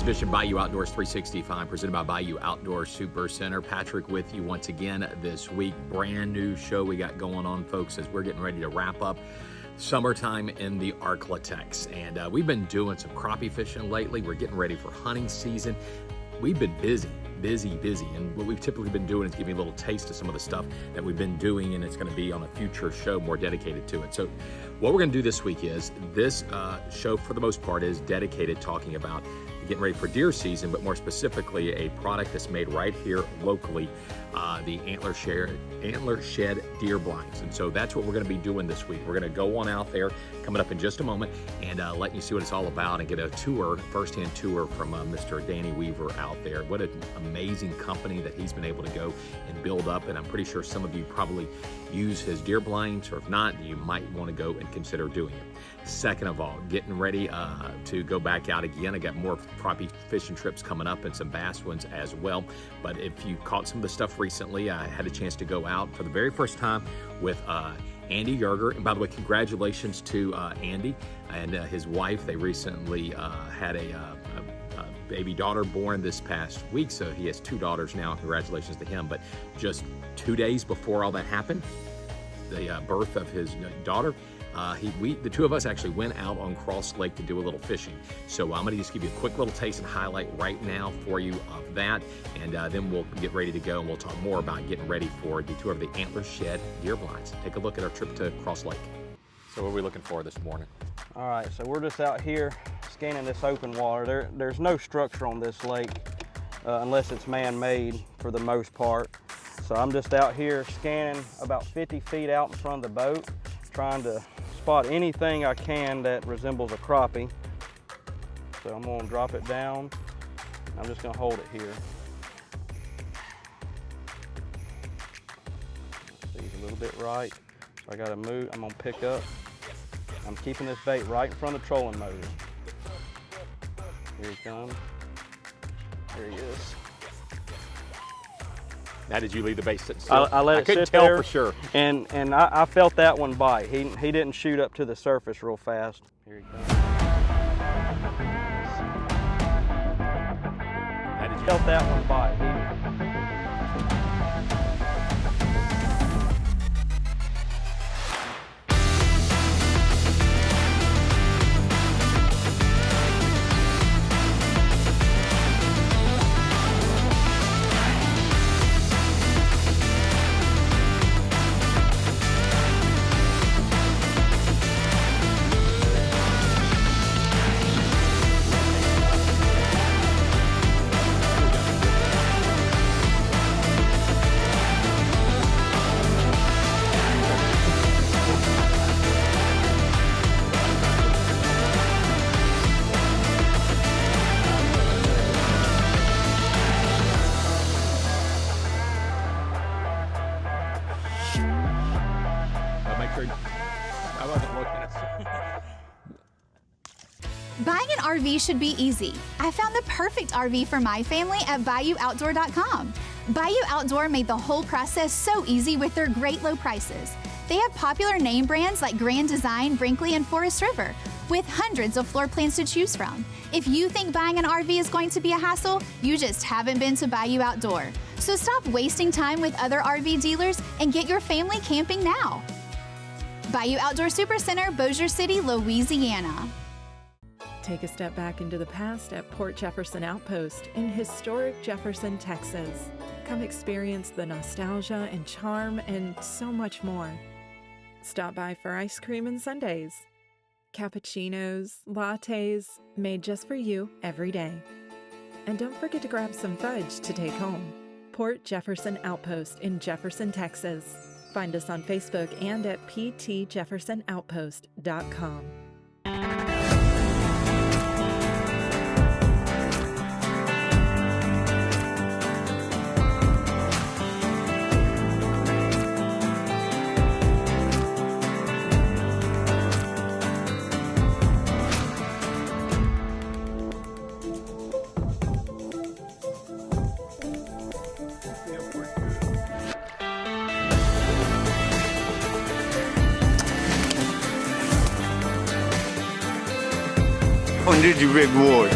edition of Bayou Outdoors 365, presented by Bayou Outdoor Super Center. Patrick with you once again this week. Brand new show we got going on, folks, as we're getting ready to wrap up summertime in the Arklatex. And we've been doing some crappie fishing lately. We're getting ready for hunting season. We've been busy. And what we've typically been doing is giving a little taste of some of the stuff that we've been doing, and it's going to be on a future show more dedicated to it. So what we're going to do this week is this show, for the most part, is dedicated talking about getting ready for deer season, but more specifically a product that's made right here locally, the Antler Shed Deer Blinds. And so that's what we're going to be doing this week. We're going to go on out there coming up in just a moment and letting you see what it's all about and get a tour, firsthand tour from Mr. Danny Weaver out there. What an amazing company that he's been able to go and build up. And I'm pretty sure some of you probably use his deer blinds, or if not, you might want to go and consider doing it. Second of all, getting ready to go back out again. I got more crappie fishing trips coming up and some bass ones as well. But if you caught some of the stuff recently, I had a chance to go out for the very first time with Andy Yerger. And by the way, congratulations to Andy and his wife. They recently had a baby daughter born this past week, so he has two daughters now. Congratulations to him. But just 2 days before all that happened, the birth of his daughter, the two of us actually went out on Cross Lake to do a little fishing. So I'm going to just give you a quick little taste and highlight right now for you of that, and then we'll get ready to go, and we'll talk more about getting ready for the tour of the Antler Shed Deer Blinds. Take a look at our trip to Cross Lake. So what are we looking for this morning? All right, so we're just out here scanning this open water. There's no structure on this lake unless it's man-made for the most part. So I'm just out here scanning about 50 feet out in front of the boat, trying to spot anything I can that resembles a crappie. So I'm gonna drop it down. I'm just gonna hold it here. See, it's a little bit right. So I gotta move, I'm gonna pick up. I'm keeping this bait right in front of the trolling motor. Here he comes. There he is. Now, did you leave the bait sit still? I let it sit there. I couldn't tell for sure. And I felt that one bite. He didn't shoot up to the surface real fast. Here he comes. How did you Felt that one bite. I wasn't looking at Buying an RV should be easy. I found the perfect RV for my family at BayouOutdoor.com. Bayou Outdoor made the whole process so easy with their great low prices. They have popular name brands like Grand Design, Brinkley, and Forest River, with hundreds of floor plans to choose from. If you think buying an RV is going to be a hassle, you just haven't been to Bayou Outdoor. So stop wasting time with other RV dealers and get your family camping now. Bayou Outdoor Super Center, Bossier City, Louisiana. Take a step back into the past at Port Jefferson Outpost in historic Jefferson, Texas. Come experience the nostalgia and charm and so much more. Stop by for ice cream and sundaes, cappuccinos, lattes, made just for you every day. And don't forget to grab some fudge to take home. Port Jefferson Outpost in Jefferson, Texas. Find us on Facebook and at ptjeffersonoutpost.com. On did you big boy?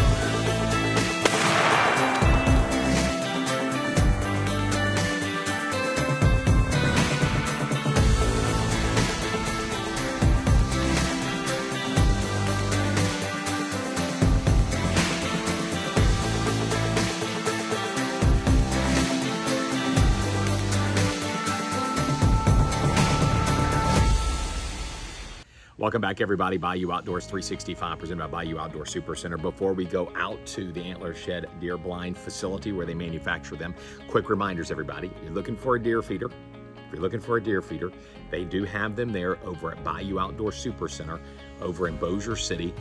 Welcome back, everybody. Bayou Outdoors 365, presented by Bayou Outdoor Super Center. Before we go out to the Antler Shed Deer Blind facility where they manufacture them, quick reminders, everybody. You're looking for a deer feeder. If you're looking for a deer feeder, they do have them there over at Bayou Outdoor Super Center over in Bossier City.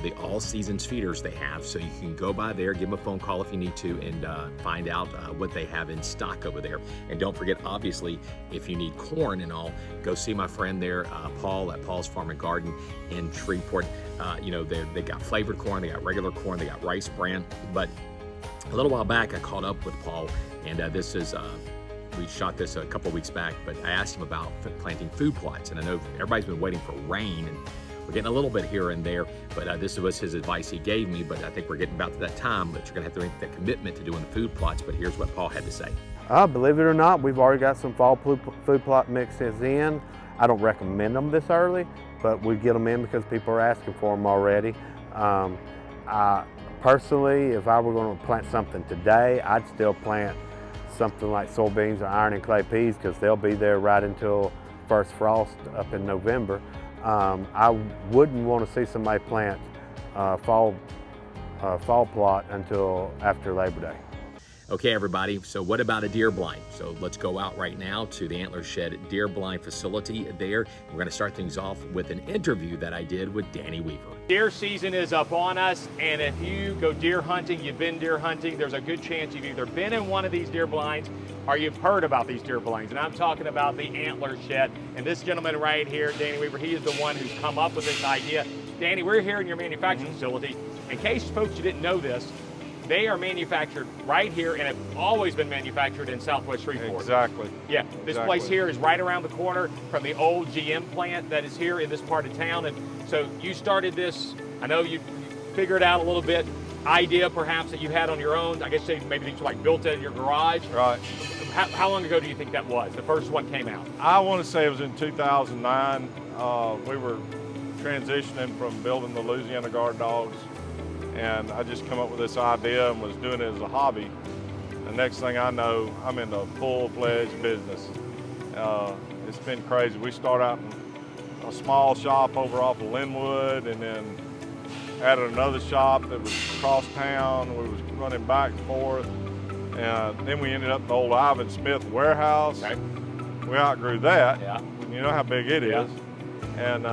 The all seasons feeders they have, so you can go by there, give them a phone call if you need to, and find out what they have in stock over there. And don't forget, obviously, if you need corn and all, go see my friend there, Paul, at Paul's Farm and Garden in Shreveport. You know, they got flavored corn, they got regular corn, they got rice bran. But a little while back, I caught up with Paul, and this is we shot this a couple weeks back, but I asked him about planting food plots. And I know everybody's been waiting for rain, and we're getting a little bit here and there, but this was his advice he gave me. But I think we're getting about to that time that you're gonna have to make that commitment to doing the food plots. But here's what Paul had to say. Believe it or not, we've already got some fall food plot mixes in. I don't recommend them this early, but we get them in because people are asking for them already. Personally, if I were going to plant something today, I'd still plant something like soybeans or iron and clay peas because they'll be there right until first frost up in November. I wouldn't want to see somebody plant fall plot until after Labor Day. Okay, everybody, so what about a deer blind? So let's go out right now to the Antler Shed Deer Blind facility there. We're going to start things off with an interview that I did with Danny Weaver. Deer season is up on us, and if you go deer hunting, you've been deer hunting, there's a good chance you've either been in one of these deer blinds or you've heard about these deer blinds. And I'm talking about the Antler Shed. And this gentleman right here, Danny Weaver, he is the one who's come up with this idea. Danny, we're here in your manufacturing facility. In case folks you didn't know this, they are manufactured right here and have always been manufactured in Southwest Shreveport. Exactly. Yeah, this place here is right around the corner from the old GM plant that is here in this part of town. And so you started this, I know you figured out a little bit, idea perhaps that you had on your own. I guess maybe you like built it in your garage. Right. How long ago do you think that was? The first one came out? I want to say it was in 2009. We were transitioning from building the Louisiana guard dogs, and I just come up with this idea and was doing it as a hobby. The next thing I know, I'm in a full-fledged business. It's been crazy. We started out in a small shop over off of Linwood, and then added another shop that was across town. We was running back and forth, and then we ended up in the old Ivan Smith warehouse. Okay. We outgrew that. Yeah. You know how big it Yeah. is. And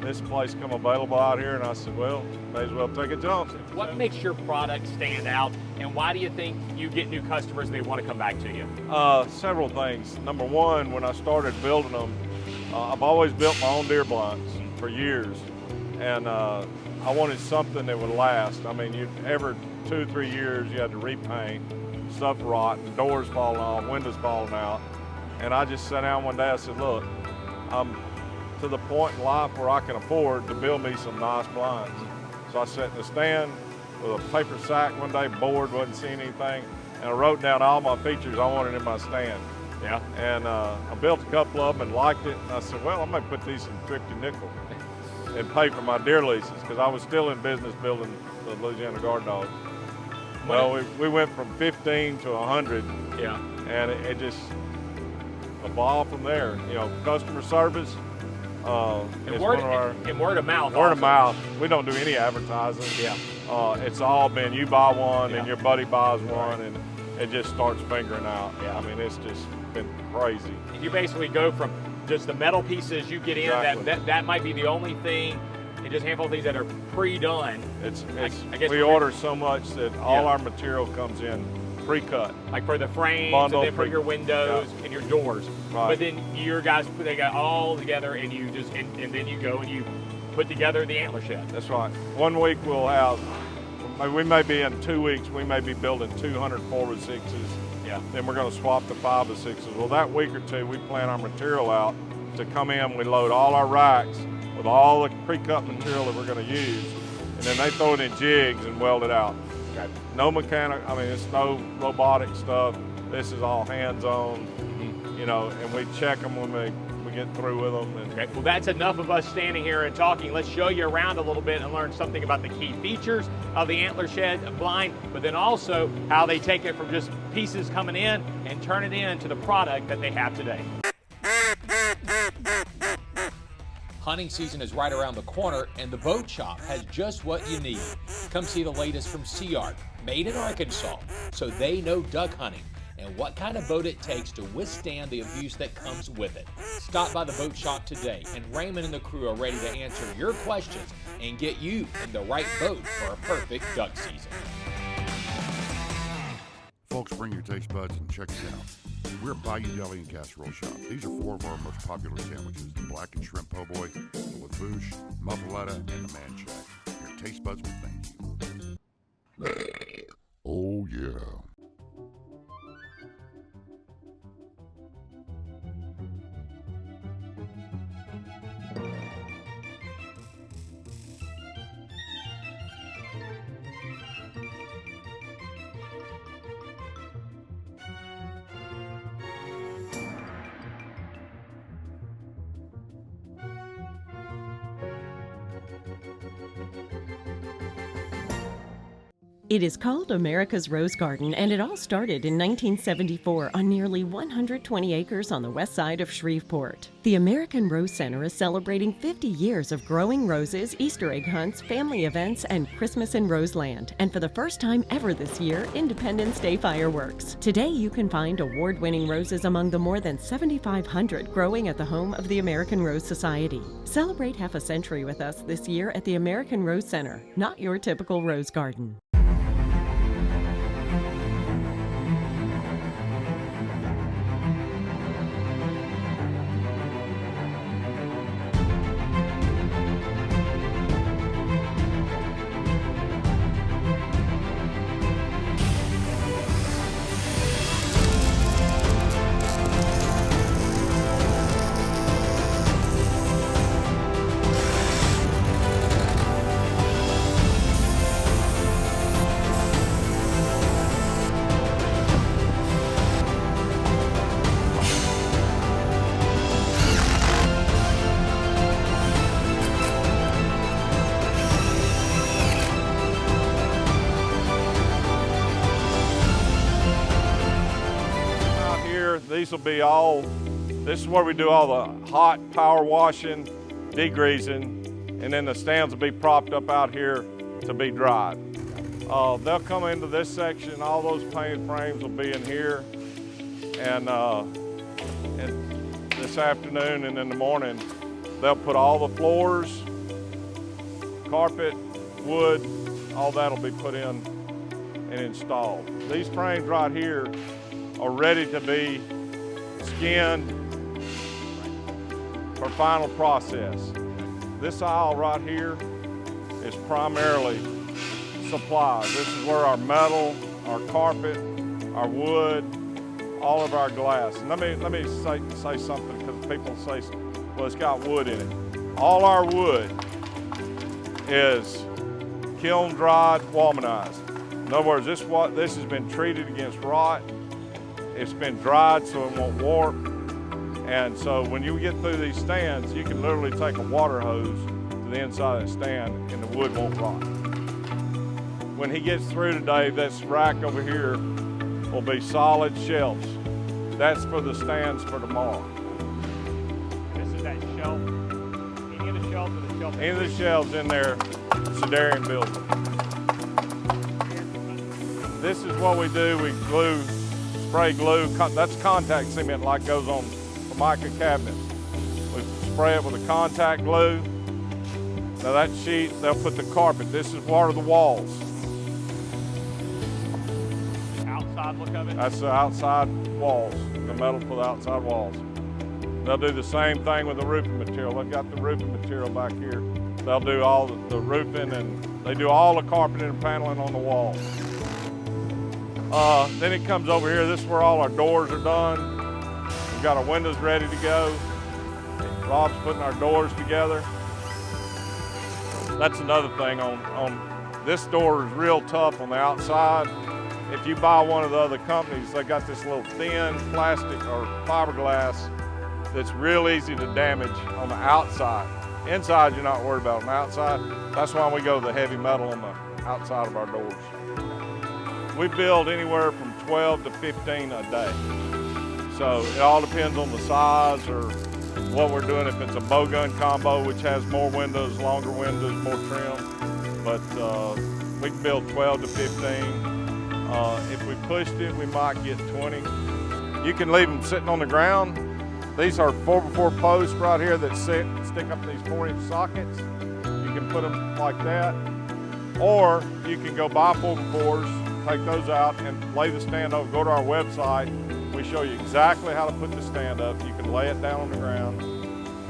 this place come available out here, and I said, well, may as well take a jump. What makes your product stand out, and why do you think you get new customers and they want to come back to you? Several things. Number one, when I started building them, I've always built my own deer blinds for years, and I wanted something that would last. I mean, every 2 or 3 years you had to repaint, stuff rotting, doors falling off, windows falling out, and I just sat down one day. I said, look, I'm to the point in life where I can afford to build me some nice blinds. So I sat in the stand with a paper sack one day, bored, wasn't seeing anything, and I wrote down all my features I wanted in my stand. Yeah. And I built a couple of them and liked it, and I said, well, I'm gonna put these in Thrifty Nickel and pay for my deer leases, because I was still in business building the Louisiana guard dogs. Well, we went from 15 to 100. Yeah. And it just evolved from there. You know, customer service. And word of mouth. Word of mouth. We don't do any advertising. Yeah. It's all been you buy one Yeah. and your buddy buys one, and it just starts fingering out. Yeah. I mean, it's just been crazy. You basically go from just the metal pieces you get in, Exactly. that might be the only thing, and just a handful of these that are pre-done. I guess we order so much that all Yeah. our material comes in pre-cut. Like for the frames, Bundle, and then for your windows and your doors. Right. But then your guys, they got all together, and you just, and then you go and you put together the Antler Shed. That's right. 1 week we'll have, we may be in 2 weeks, we may be building 200 4x6s. Yeah. Then we're going to swap to 5x6s. Well, that week or two, we plan our material out to come in. We load all our racks with all the pre-cut material that we're going to use, and then they throw it in jigs and weld it out. Okay. No mechanic, I mean, it's no robotic stuff. This is all hands-on, you know, and we check them when we get through with them. And Okay, well, that's enough of us standing here and talking. Let's show you around a little bit and learn something about the key features of the Antler Shed Blind, but then also how they take it from just pieces coming in and turn it into the product that they have today. Hunting season is right around the corner, and the Boat Shop has just what you need. Come see the latest from Sea Art, made in Arkansas, so they know duck hunting and what kind of boat it takes to withstand the abuse that comes with it. Stop by the Boat Shop today, and Raymond and the crew are ready to answer your questions and get you in the right boat for a perfect duck season. Folks, bring your taste buds and check it out. We're at Bayou Deli and Casserole Shop. These are 4 of our most popular sandwiches: the blackened shrimp po' boy, the labouche, muffaletta, and the man shack. Your taste buds will thank you. Oh yeah. It is called America's Rose Garden, and it all started in 1974 on nearly 120 acres on the west side of Shreveport. The American Rose Center is celebrating 50 years of growing roses, Easter egg hunts, family events, and Christmas in Roseland. And for the first time ever this year, Independence Day fireworks. Today you can find award-winning roses among the more than 7,500 growing at the home of the American Rose Society. Celebrate half a century with us this year at the American Rose Center, not your typical rose garden. These will be all, this is where we do all the hot power washing, degreasing, and then the stands will be propped up out here to be dried. They'll come into this section, all those painted frames will be in here, and this afternoon and in the morning, they'll put all the floors, carpet, wood, all that'll be put in and installed. These frames right here are ready to be skinned for final process. This aisle right here is primarily supplies. This is where our metal, our carpet, our wood, all of our glass. And let me say something, because people say, well, it's got wood in it. All our wood is kiln dried, womanized. In other words, this has been treated against rot. It's been dried so it won't warp. And so when you get through these stands, you can literally take a water hose to the inside of the stand and the wood won't rot. When he gets through today, this rack over here will be solid shelves. That's for the stands for tomorrow. This is that shelf. Any of the shelves or the shelf? Any of the shelves in there, Sedarian building. This is what we do. We glue, spray glue. That's contact cement like goes on Formica cabinets. We spray it with a contact glue. Now that sheet, they'll put the carpet. This is part of the walls. Outside look of it? That's the outside walls, the metal for the outside walls. They'll do the same thing with the roofing material. They've got the roofing material back here. They'll do all the roofing, and they do all the carpeting and paneling on the walls. Then it comes over here. This is where all our doors are done. We've got our windows ready to go. Rob's putting our doors together. That's another thing on this door is real tough on the outside. If you buy one of the other companies, they got this little thin plastic or fiberglass that's real easy to damage on the outside. Inside, you're not worried about. On the outside, that's why we go to the heavy metal on the outside of our doors. We build anywhere from 12 to 15 a day. So it all depends on the size or what we're doing if it's a bow gun combo, which has more windows, longer windows, more trim. But we can build 12 to 15. If we pushed it, we might get 20. You can leave them sitting on the ground. These are 4x4 posts right here that stick up these 4-inch sockets. You can put them like that. Or you can go buy 4x4s, take those out and lay the stand up. Go to our website. We show you exactly how to put the stand up. You can lay it down on the ground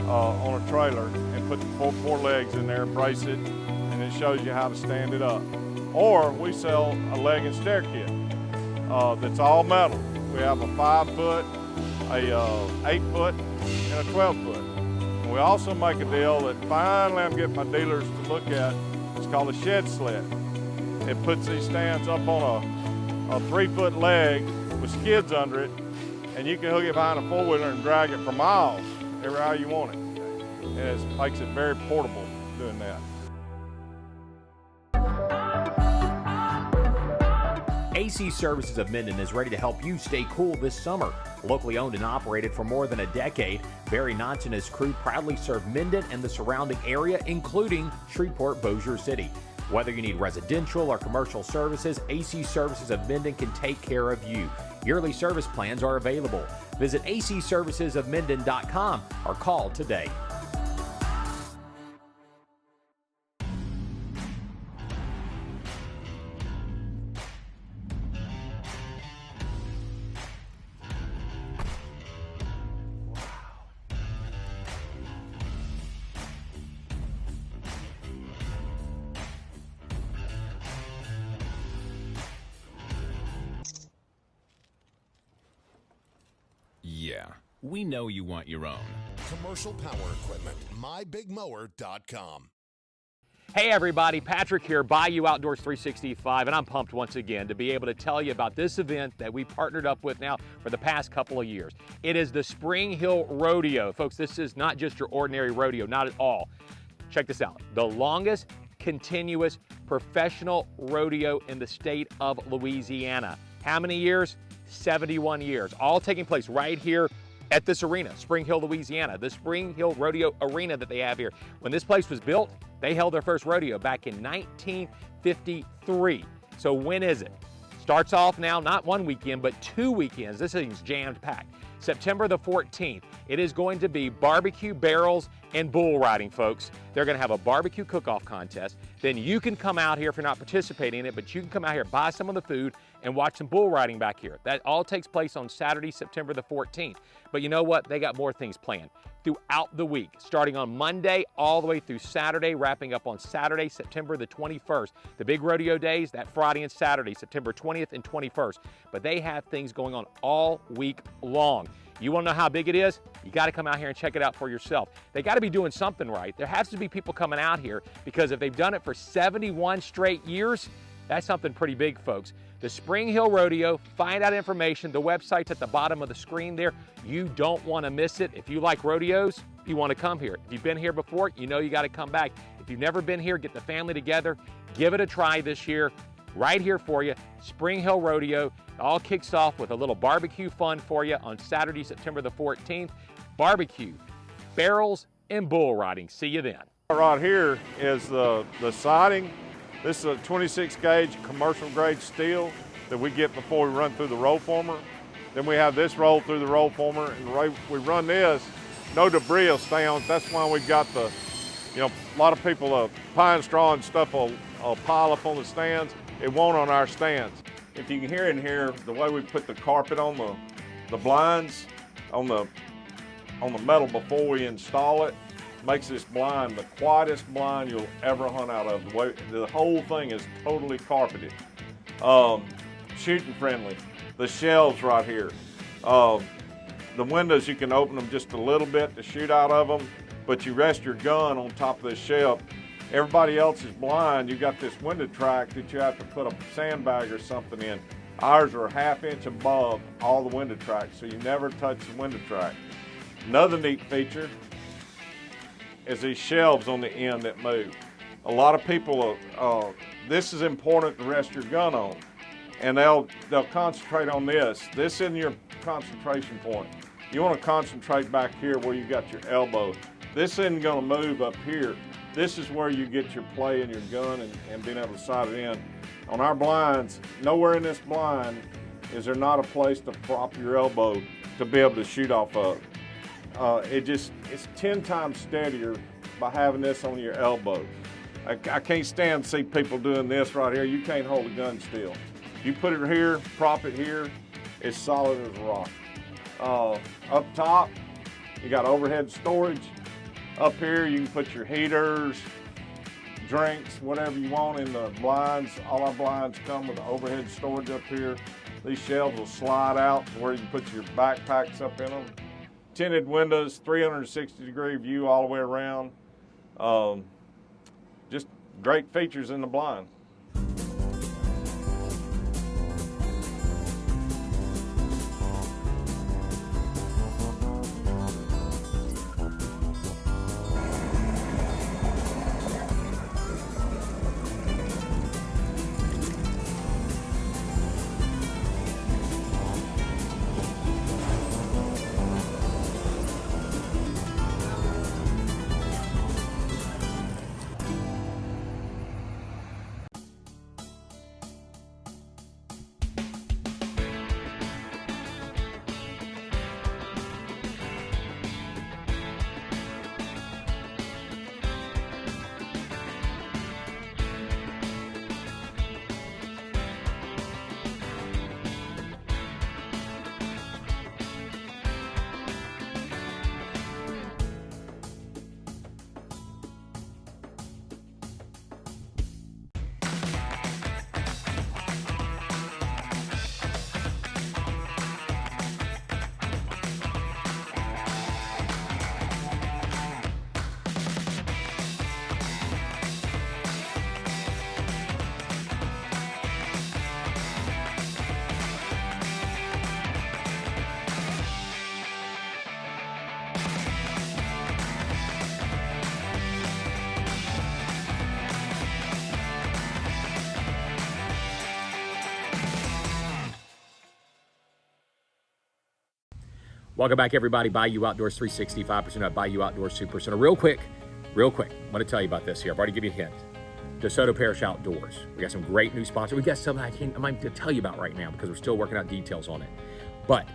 on a trailer and put the four legs in there, brace it, and it shows you how to stand it up. Or we sell a leg and stair kit that's all metal. We have a 5-foot, a 8-foot, and a 12-foot. And we also make a deal that finally I'm getting my dealers to look at. It's called a shed sled. It puts these stands up on a 3-foot leg with skids under it, and you can hook it behind a 4-wheeler and drag it for miles, every how you want it. And it makes it very portable doing that. AC Services of Minden is ready to help you stay cool this summer. Locally owned and operated for more than a decade, Barry Knotts and his crew proudly serve Minden and the surrounding area, including Shreveport-Bossier City. Whether you need residential or commercial services, AC Services of Minden can take care of you. Yearly service plans are available. Visit acservicesofmenden.com or call today. Yeah, we know you want your own. Commercial power equipment, mybigmower.com. Hey everybody, Patrick here, Bayou Outdoors 365, and I'm pumped once again to be able to tell you about this event that we partnered up with now for the past couple of years. It is the Spring Hill Rodeo. Folks, this is not just your ordinary rodeo, not at all. Check this out, the longest continuous professional rodeo in the state of Louisiana. How many years? 71 years, all taking place right here at this arena, Spring Hill, Louisiana, the Spring Hill Rodeo Arena that they have here. When this place was built, they held their first rodeo back in 1953. So when is it? Starts off now, not one weekend, but 2 weekends. This thing's jammed packed. September the 14th, it is going to be barbecue barrels and bull riding, folks. They're going to have a barbecue cook-off contest. Then you can come out here if you're not participating in it, but you can come out here, buy some of the food, and watch some bull riding back here. That all takes place on Saturday, September the 14th. But you know what? They got more things planned throughout the week, starting on Monday all the way through Saturday, wrapping up on Saturday, September the 21st. The big rodeo days, that Friday and Saturday, September 20th and 21st. But they have things going on all week long. You want to know how big it is? You got to come out here and check it out for yourself. They got to be doing something right. There has to be people coming out here, because if they've done it for 71 straight years, that's something pretty big, folks. The Spring Hill Rodeo, find out information. The website's at the bottom of the screen there. You don't want to miss it. If you like rodeos, you want to come here. If you've been here before, you know you got to come back. If you've never been here, get the family together. Give it a try this year. Right here for you, Spring Hill Rodeo. It all kicks off with a little barbecue fun for you on Saturday, September the 14th. Barbecue, barrels, and bull riding. See you then. Right here is the siding. This is a 26 gauge commercial grade steel that we get before we run through the roll former. Then we have this roll through the roll former, and we run this, no debris will stay on. That's why we've got the, a lot of people, pine straw and stuff will pile up on the stands. It won't on our stands. If you can hear in here, the way we put the carpet on the blinds, on the metal before we install it, makes this blind the quietest blind you'll ever hunt out of. The whole thing is totally carpeted. Shooting friendly. The shelves right here. The windows, you can open them just a little bit to shoot out of them, but you rest your gun on top of this shelf. Everybody else is blind. You got this window track that you have to put a sandbag or something in. Ours are a ½ inch above all the window tracks, so you never touch the window track. Another neat feature is these shelves on the end that move. A lot of people, this is important to rest your gun on, and they'll concentrate on this. This isn't your concentration point. You want to concentrate back here where you got your elbow. This isn't going to move up here. This is where you get your play in your gun and being able to sight it in. On our blinds, nowhere in this blind is there not a place to prop your elbow to be able to shoot off of. It's 10 times steadier by having this on your elbow. I can't stand to see people doing this right here. You can't hold a gun still. You put it here, prop it here, it's solid as a rock. Up top, you got overhead storage. Up here, you can put your heaters, drinks, whatever you want in the blinds. All our blinds come with overhead storage up here. These shelves will slide out to where you can put your backpacks up in them. Tinted windows, 360-degree view all the way around. Just great features in the blind. Welcome back, everybody. Bayou Outdoors 365% of Bayou Outdoors Super Center. Real quick, I want to tell you about this here. I've already given you a hint. DeSoto Parish Outdoors. We got some great new sponsors. We got something I might tell you about right now because we're still working out details on it. But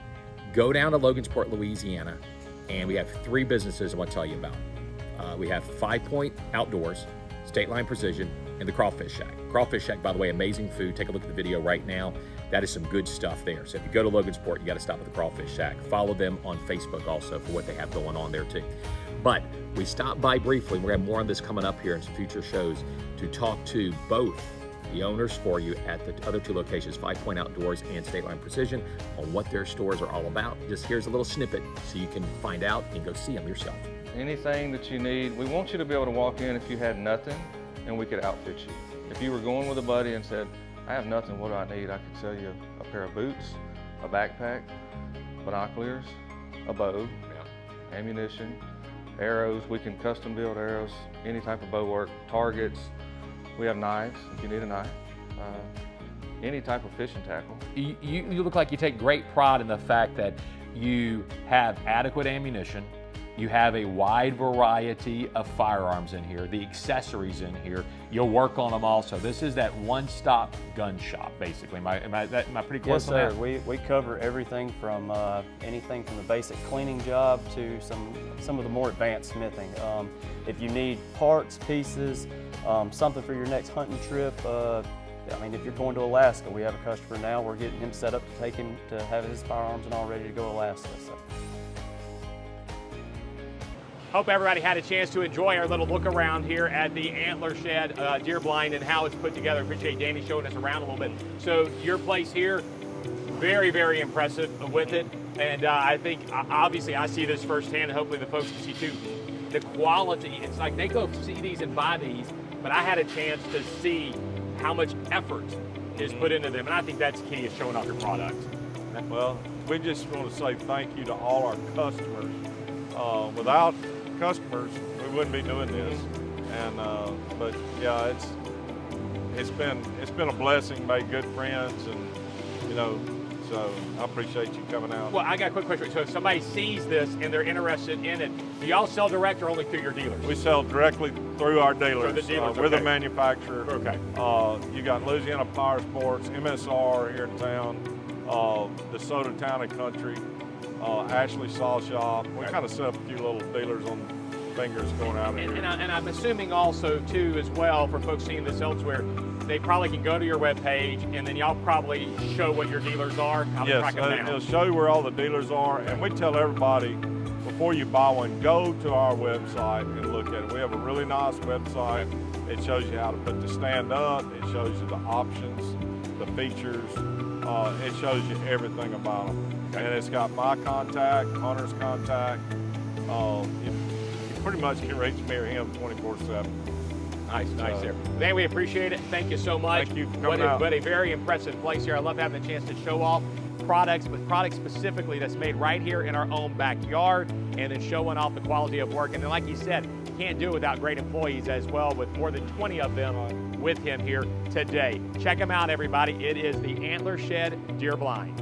go down to Logansport, Louisiana, and we have 3 businesses I want to tell you about. We have 5 Point Outdoors, State Line Precision, and the Crawfish Shack. Crawfish Shack, by the way, amazing food. Take a look at the video right now. That is some good stuff there. So if you go to Logansport, you got to stop at the Crawfish Shack. Follow them on Facebook also for what they have going on there too. But we stopped by briefly. We're going to have more on this coming up here in some future shows to talk to both the owners for you at the other 2 locations, 5 Point Outdoors and State Line Precision, on what their stores are all about. Just here's a little snippet so you can find out and go see them yourself. Anything that you need, we want you to be able to walk in if you had nothing and we could outfit you. If you were going with a buddy and said, I have nothing, what do I need? I could sell you a pair of boots, a backpack, binoculars, a bow, ammunition, arrows. We can custom build arrows, any type of bow work, targets. We have knives if you need a knife, any type of fishing tackle. You look like you take great pride in the fact that you have adequate ammunition. You have a wide variety of firearms in here, the accessories in here. You'll work on them all. So this is that one-stop gun shop, basically. Am I pretty close on that? Yes, sir. We cover everything from anything from the basic cleaning job to some of the more advanced smithing. If you need parts, pieces, something for your next hunting trip, I mean, if you're going to Alaska, we have a customer now. We're getting him set up to take him to have his firearms and all ready to go Alaska. So. Hope everybody had a chance to enjoy our little look around here at the Antler Shed Deer Blind and how it's put together. Appreciate Danny showing us around a little bit. So your place here, very, very impressive with it. And I think, obviously, I see this firsthand, and hopefully the folks can see too. The quality, it's like they go see these and buy these, but I had a chance to see how much effort is put into them. And I think that's key, is showing off your product. Well, we just want to say thank you to all our customers. Without customers, we wouldn't be doing this. And but yeah, it's been a blessing, made good friends, and So I appreciate you coming out. Well, I got a quick question. So if somebody sees this and they're interested in it, do y'all sell direct or only through your dealers? We sell directly through our dealers. Through the dealers, We're the okay. manufacturer. Okay. You got Louisiana Power Sports, MSR here in town, DeSoto Town and Country, Ashley Saw Shop. We kind of set up a few little dealers on fingers going out here. And I'm assuming also too as well for folks seeing this elsewhere, they probably can go to your webpage and then y'all probably show what your dealers are. How to Yes, track them down. it'll show you where all the dealers are, and we tell everybody before you buy one, go to our website and look at it. We have a really nice website. It shows you how to put the stand up. It shows you the options, the features. It shows you everything about them. Okay. And it's got my contact, Hunter's contact. You pretty much can reach me or him 24/7. Nice there. Dan, we appreciate it. Thank you so much. Thank you for coming out. But a very impressive place here. I love having the chance to show off products, but products specifically that's made right here in our own backyard, and then showing off the quality of work. And then, like you said, you can't do it without great employees as well, with more than 20 of them with him here today. Check him out, everybody. It is the Antler Shed Deer Blind.